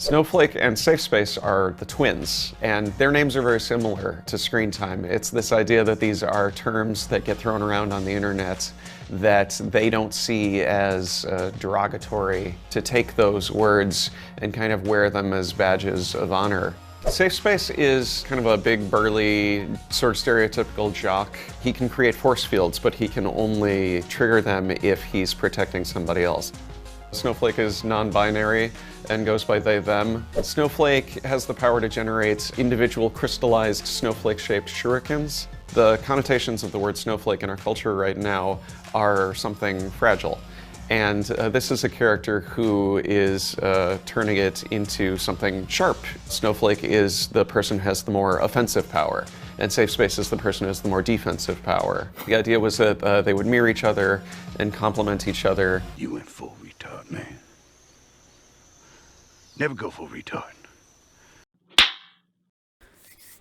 Snowflake and SafeSpace are the twins, and their names are very similar to screen time. It's this idea that these are terms that get thrown around on the internet that they don't see as derogatory, to take those words and kind of wear them as badges of honor. SafeSpace is kind of a big, burly, sort of stereotypical jock. He can create force fields, but he can only trigger them if he's protecting somebody else. Snowflake is non-binary and goes by they, them. Snowflake has the power to generate individual crystallized snowflake-shaped shurikens. The connotations of the word snowflake in our culture right now are something fragile. And this is a character who is turning it into something sharp. Snowflake is the person who has the more offensive power, and SafeSpace is the person who has the more defensive power. The idea was that they would mirror each other and complement each other. You went full retard, man. Never go full retard.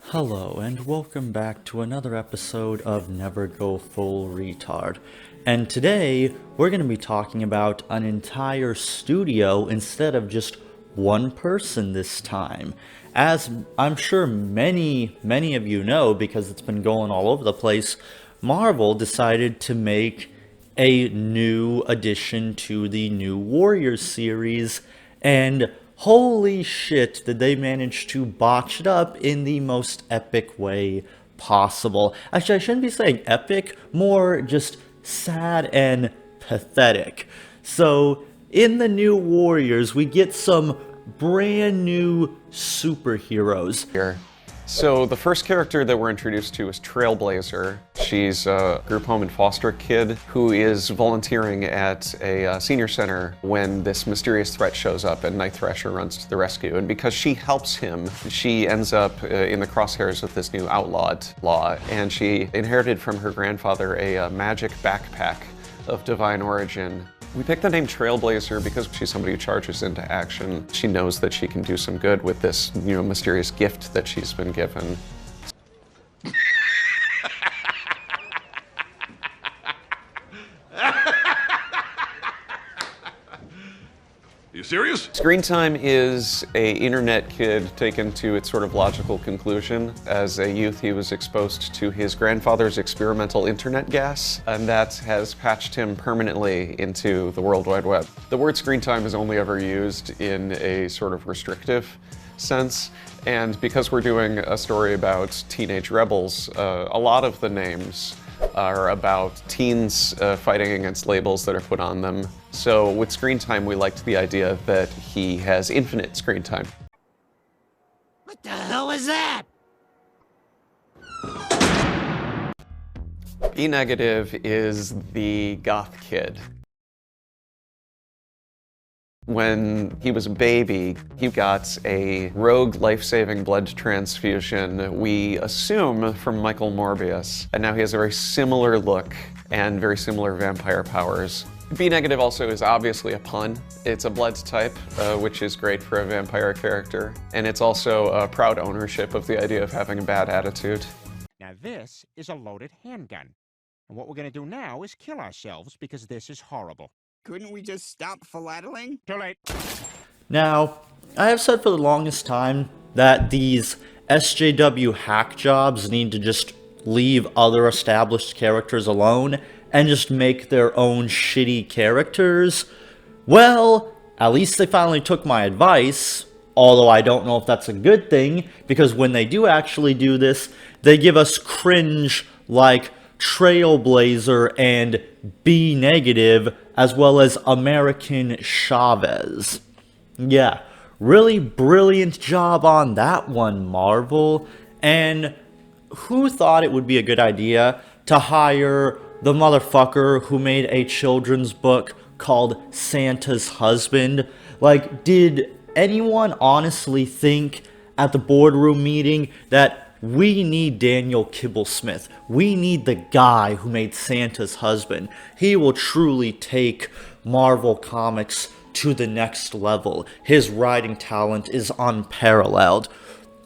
Hello, and welcome back to another episode of Never Go Full Retard. And today, we're going to be talking about an entire studio instead of just one person this time. As I'm sure many of you know, because it's been going all over the place, Marvel decided to make a new addition to the New Warriors series, and holy shit did they manage to botch it up in the most epic way possible. Actually, I shouldn't be saying epic, more just sad and pathetic. So, in the New Warriors, we get some brand new superheroes Here. So the first character that we're introduced to is Trailblazer. She's a group home and foster kid who is volunteering at a senior center when this mysterious threat shows up and Night Thrasher runs to the rescue. And because she helps him, she ends up in the crosshairs of this new outlawed law. And she inherited from her grandfather a magic backpack of divine origin. We picked the name Trailblazer because she's somebody who charges into action. She knows that she can do some good with this, mysterious gift that she's been given. You serious? Screen Time is a internet kid taken to its sort of logical conclusion. As a youth, he was exposed to his grandfather's experimental internet gas, and that has patched him permanently into the World Wide Web. The word screen time is only ever used in a sort of restrictive sense, and because we're doing a story about teenage rebels, a lot of the names are about teens fighting against labels that are put on them. So with Screen Time, we liked the idea that he has infinite screen time. What the hell was that? B Negative is the goth kid. When he was a baby, he got a rogue life-saving blood transfusion, we assume from Michael Morbius, and now he has a very similar look and very similar vampire powers. B Negative also is obviously a pun. It's a blood type, which is great for a vampire character, and it's also a proud ownership of the idea of having a bad attitude. Now this is a loaded handgun. And what we're gonna do now is kill ourselves because this is horrible. Couldn't we just stop philatling? Too late. Now, I have said for the longest time that these SJW hack jobs need to just leave other established characters alone and just make their own shitty characters. Well, at least they finally took my advice, although I don't know if that's a good thing, because when they do actually do this, they give us cringe like Trailblazer and B Negative, as well as American Chavez. Yeah, really brilliant job on that one, Marvel. And who thought it would be a good idea to hire the motherfucker who made a children's book called Santa's Husband? Like, did anyone honestly think at the boardroom meeting that we need Daniel Kibblesmith? We need the guy who made Santa's Husband. He will truly take Marvel Comics to the next level. His writing talent is unparalleled.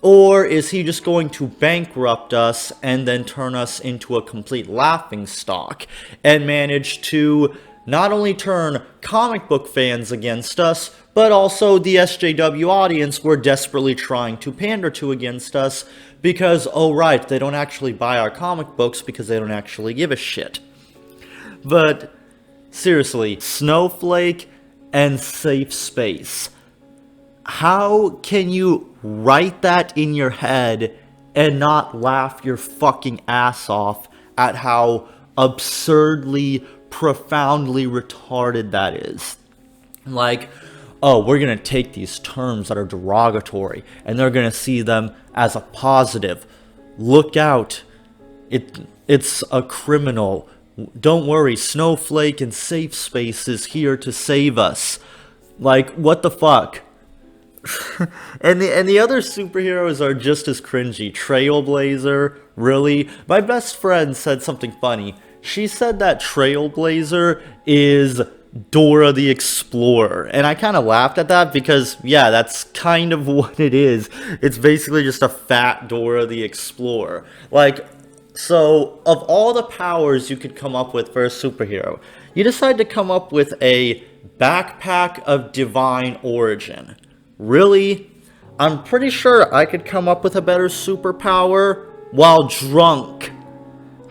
Or is he just going to bankrupt us and then turn us into a complete laughingstock and manage to not only turn comic book fans against us, but also the SJW audience were desperately trying to pander to against us because, oh right, they don't actually buy our comic books because they don't actually give a shit. But seriously, Snowflake and Safe Space. How can you write that in your head and not laugh your fucking ass off at how absurdly, profoundly retarded that is? Like, oh, we're going to take these terms that are derogatory and they're going to see them as a positive. Look out. It's a criminal. Don't worry, Snowflake and Safe Space is here to save us. Like, what the fuck? and the other superheroes are just as cringy. Trailblazer, really? My best friend said something funny. She said that Trailblazer is Dora the Explorer, and I kind of laughed at that because, yeah, that's kind of what it is. It's basically just a fat Dora the Explorer. Like, so of all the powers you could come up with for a superhero, you decide to come up with a backpack of divine origin. Really? I'm pretty sure I could come up with a better superpower while drunk.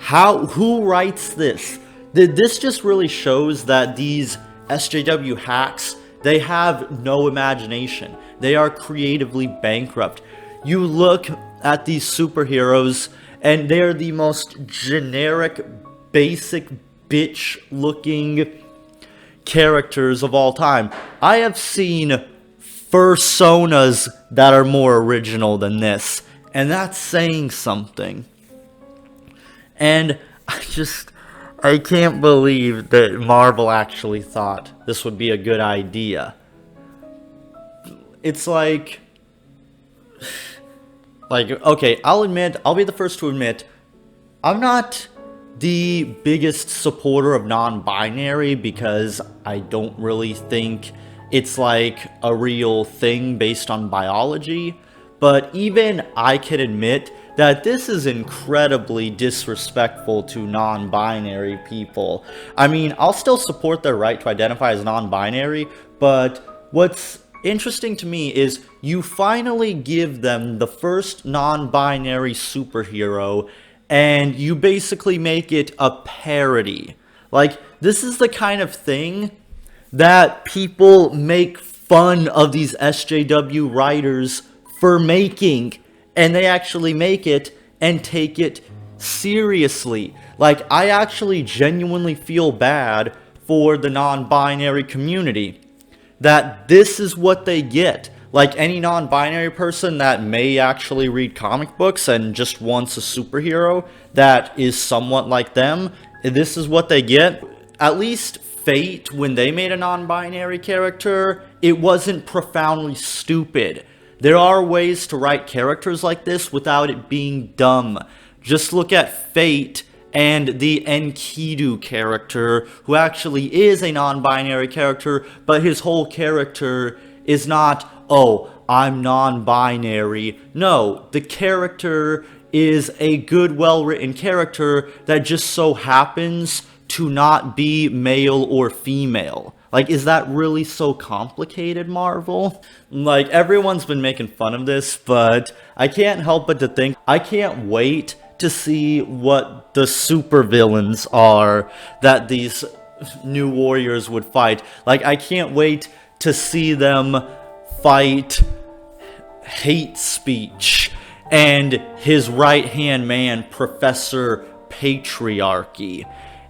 Who writes this? This just really shows that these SJW hacks, they have no imagination. They are creatively bankrupt. You look at these superheroes and they're the most generic, basic, bitch-looking characters of all time. I have seen fursonas that are more original than this, and that's saying something. And I can't believe that Marvel actually thought this would be a good idea. It's like, okay, I'll be the first to admit, I'm not the biggest supporter of non-binary because I don't really think it's like a real thing based on biology, but even I can admit that this is incredibly disrespectful to non-binary people. I mean, I'll still support their right to identify as non-binary, but what's interesting to me is you finally give them the first non-binary superhero and you basically make it a parody. Like, this is the kind of thing that people make fun of these SJW writers for making, and they actually make it and take it seriously. Like, I actually genuinely feel bad for the non-binary community, that this is what they get. Like, any non-binary person that may actually read comic books and just wants a superhero that is somewhat like them, this is what they get. At least Fate, when they made a non-binary character, it wasn't profoundly stupid. There are ways to write characters like this without it being dumb. Just look at Fate and the Enkidu character, who actually is a non-binary character, but his whole character is not, oh, I'm non-binary. No, the character is a good, well-written character that just so happens to not be male or female. Like, is that really so complicated, Marvel? Like, everyone's been making fun of this, but I can't help but to think, I can't wait to see what the supervillains are that these new warriors would fight. Like, I can't wait to see them fight hate speech and his right-hand man, Professor Patriarchy.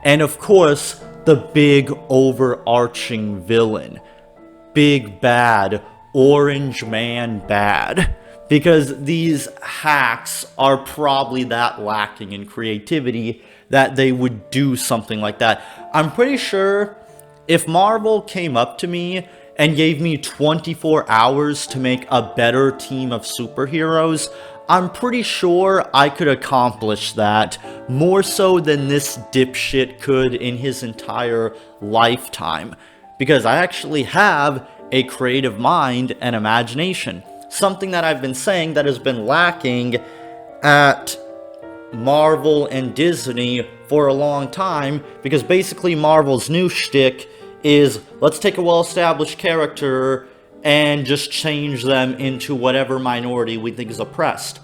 And of course, the big overarching villain. Big bad, Orange Man bad. Because these hacks are probably that lacking in creativity that they would do something like that. I'm pretty sure if Marvel came up to me and gave me 24 hours to make a better team of superheroes, I'm pretty sure I could accomplish that, more so than this dipshit could in his entire lifetime. Because I actually have a creative mind and imagination. Something that I've been saying that has been lacking at Marvel and Disney for a long time, because basically Marvel's new shtick is, let's take a well-established character and just change them into whatever minority we think is oppressed.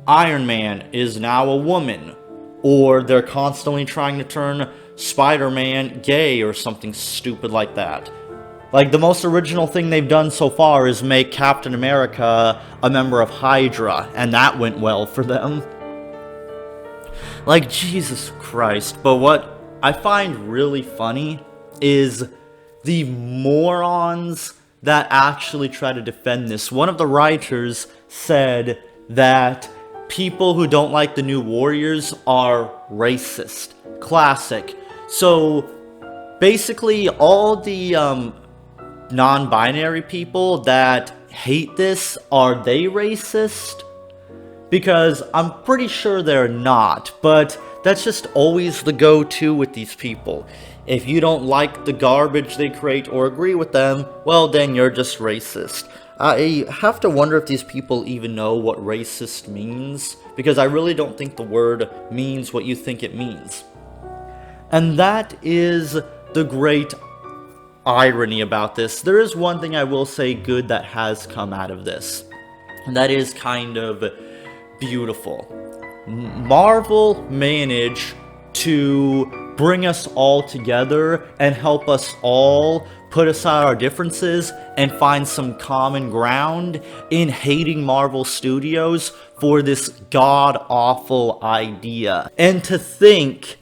Iron Man is now a woman, or they're constantly trying to turn Spider-Man gay or something stupid like that. Like, the most original thing they've done so far is make Captain America a member of Hydra, and that went well for them. Like, Jesus Christ. But what I find really funny is the morons that actually try to defend this. One of the writers said that people who don't like the New Warriors are racist. Classic. So, basically, all the, non-binary people that hate this, are they racist? Because I'm pretty sure they're not, but that's just always the go-to with these people. If you don't like the garbage they create or agree with them, well, then you're just racist. I have to wonder if these people even know what racist means, because I really don't think the word means what you think it means. And that is the great irony about this. There is one thing I will say good that has come out of this, and that is kind of beautiful. Marvel managed to bring us all together and help us all put aside our differences and find some common ground in hating Marvel Studios for this god-awful idea. And to think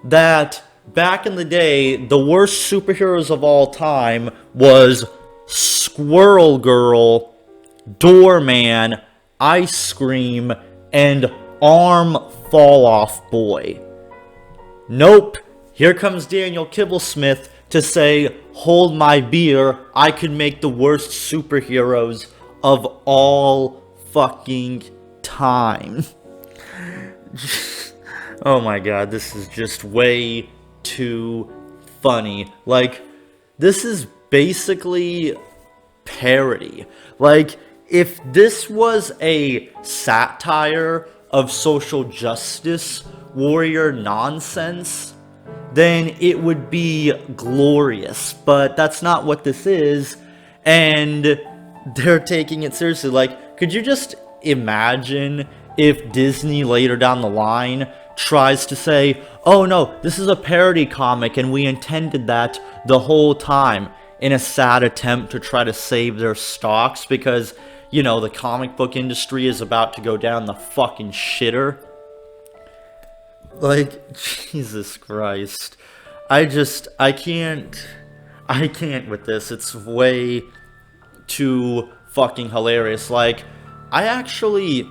that back in the day, the worst superheroes of all time was Squirrel Girl, Doorman, Ice Cream, and Arm Fall Off Boy. Nope, here comes Daniel Kibblesmith to say, hold my beer, I could make the worst superheroes of all fucking time. Oh my god, this is just way too funny. Like, this is basically parody. Like, if this was a satire of social justice warrior nonsense, then it would be glorious. But that's not what this is, and they're taking it seriously. Like, could you just imagine if Disney later down the line tries to say, oh no, this is a parody comic and we intended that the whole time, in a sad attempt to try to save their stocks because, you know, the comic book industry is about to go down the fucking shitter. Like, Jesus Christ. I can't with this. It's way too fucking hilarious. Like, I actually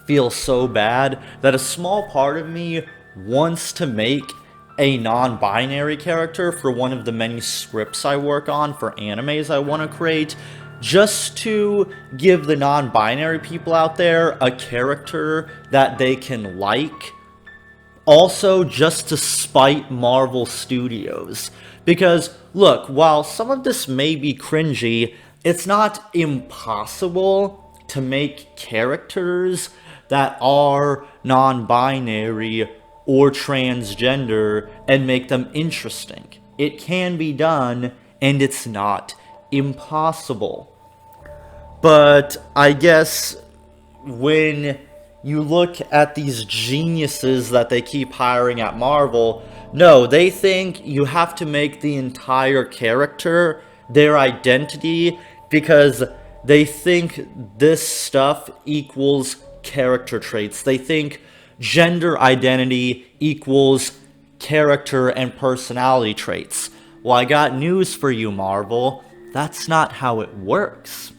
feel so bad that a small part of me wants to make a non-binary character for one of the many scripts I work on for animes I want to create, just to give the non-binary people out there a character that they can like. Also, just to spite Marvel Studios. Because, look, while some of this may be cringy, it's not impossible to make characters that are non-binary or transgender and make them interesting. It can be done, and it's not impossible. But I guess when you look at these geniuses that they keep hiring at Marvel, no, they think you have to make the entire character their identity because they think this stuff equals character traits. They think gender identity equals character and personality traits. Well, I got news for you, Marvel. That's not how it works.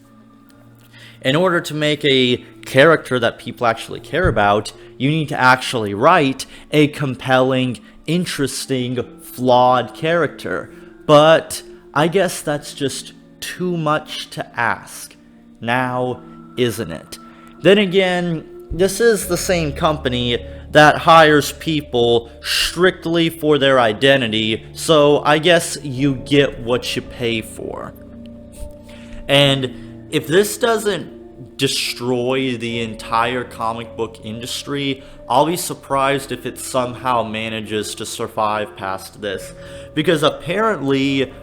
In order to make a character that people actually care about, you need to actually write a compelling, interesting, flawed character. But I guess that's just too much to ask. Now, isn't it? Then again, this is the same company that hires people strictly for their identity, so I guess you get what you pay for. And if this doesn't destroy the entire comic book industry, I'll be surprised if it somehow manages to survive past this. Because apparently,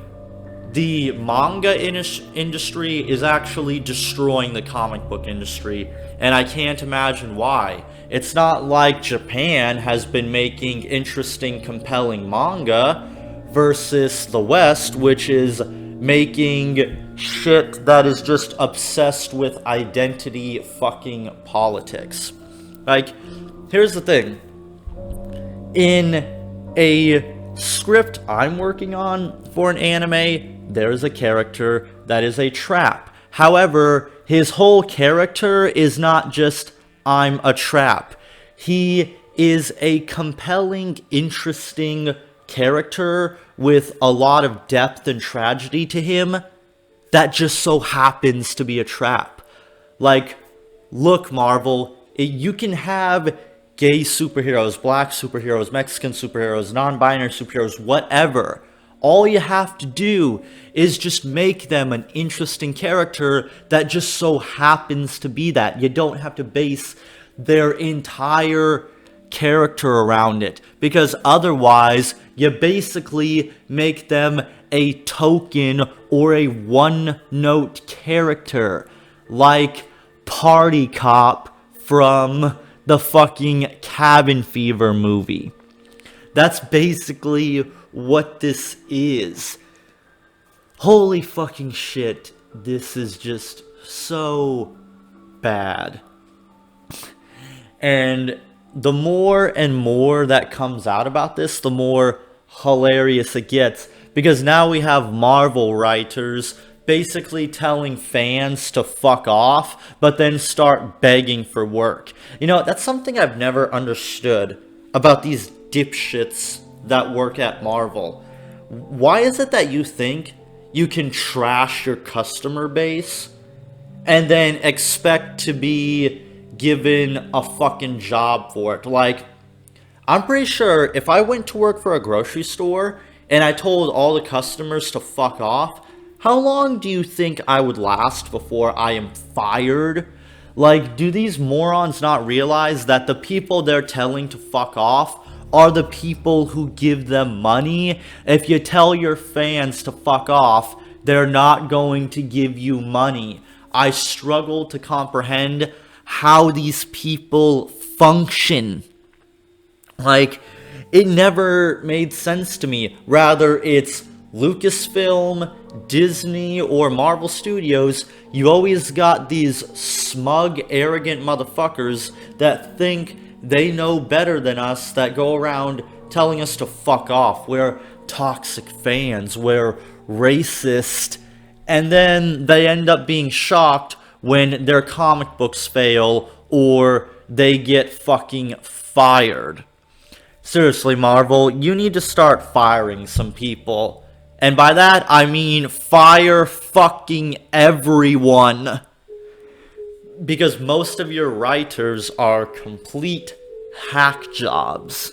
the manga industry is actually destroying the comic book industry, and I can't imagine why. It's not like Japan has been making interesting, compelling manga versus the West, which is making shit that is just obsessed with identity fucking politics. Like, here's the thing. In a script I'm working on for an anime, there's a character that is a trap. However, his whole character is not just, I'm a trap. He is a compelling, interesting character with a lot of depth and tragedy to him that just so happens to be a trap. Like, look, Marvel, you can have gay superheroes, black superheroes, Mexican superheroes, non-binary superheroes, whatever. All you have to do is just make them an interesting character that just so happens to be that. You don't have to base their entire character around it, because otherwise you basically make them a token or a one-note character, like Party Cop from the fucking Cabin Fever movie. That's basically what this is. Holy fucking shit, this is just so bad. And the more and more that comes out about this, the more hilarious it gets. Because now we have Marvel writers basically telling fans to fuck off, but then start begging for work. You know, that's something I've never understood about these dipshits that work at Marvel. Why is it that you think you can trash your customer base and then expect to be given a fucking job for it? Like, I'm pretty sure if I went to work for a grocery store and I told all the customers to fuck off, how long do you think I would last before I am fired? Like, do these morons not realize that the people they're telling to fuck off are the people who give them money? If you tell your fans to fuck off, they're not going to give you money. I struggle to comprehend how these people function. Like, it never made sense to me. Rather, it's Lucasfilm, Disney, or Marvel Studios. You always got these smug, arrogant motherfuckers that think they know better than us, that go around telling us to fuck off. We're toxic fans, we're racist, and then they end up being shocked when their comic books fail or they get fucking fired. Seriously, Marvel, you need to start firing some people. And by that, I mean fire fucking everyone. Because most of your writers are complete hack jobs.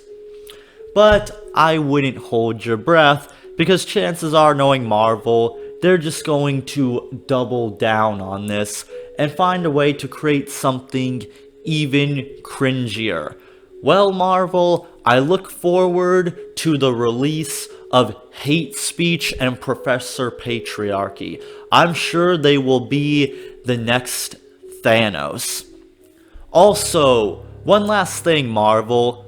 But I wouldn't hold your breath, because chances are, knowing Marvel, they're just going to double down on this and find a way to create something even cringier. Well, Marvel, I look forward to the release of Hate Speech and Professor Patriarchy. I'm sure they will be the next Thanos. Also, one last thing, Marvel.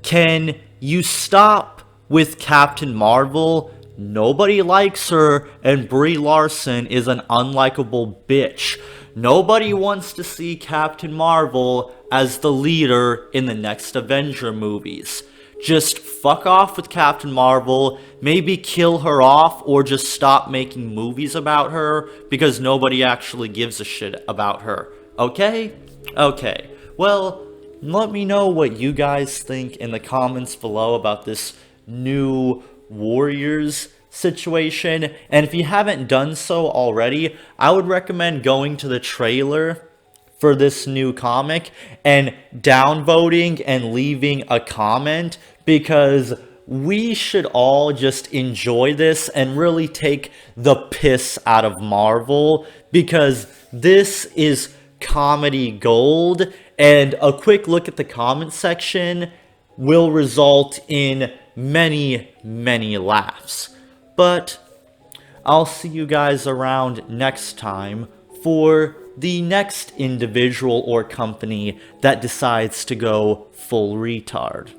Can you stop with Captain Marvel? Nobody likes her, and Brie Larson is an unlikable bitch. Nobody wants to see Captain Marvel as the leader in the next Avenger movies. Just fuck off with Captain Marvel, maybe kill her off, or just stop making movies about her, because nobody actually gives a shit about her. Okay? Okay. Well, let me know what you guys think in the comments below about this new Warriors situation. And if you haven't done so already, I would recommend going to the trailer for this new comic and downvoting and leaving a comment, because we should all just enjoy this and really take the piss out of Marvel, because this is comedy gold, and a quick look at the comment section will result in many, many laughs. But I'll see you guys around next time for the next individual or company that decides to go full retard.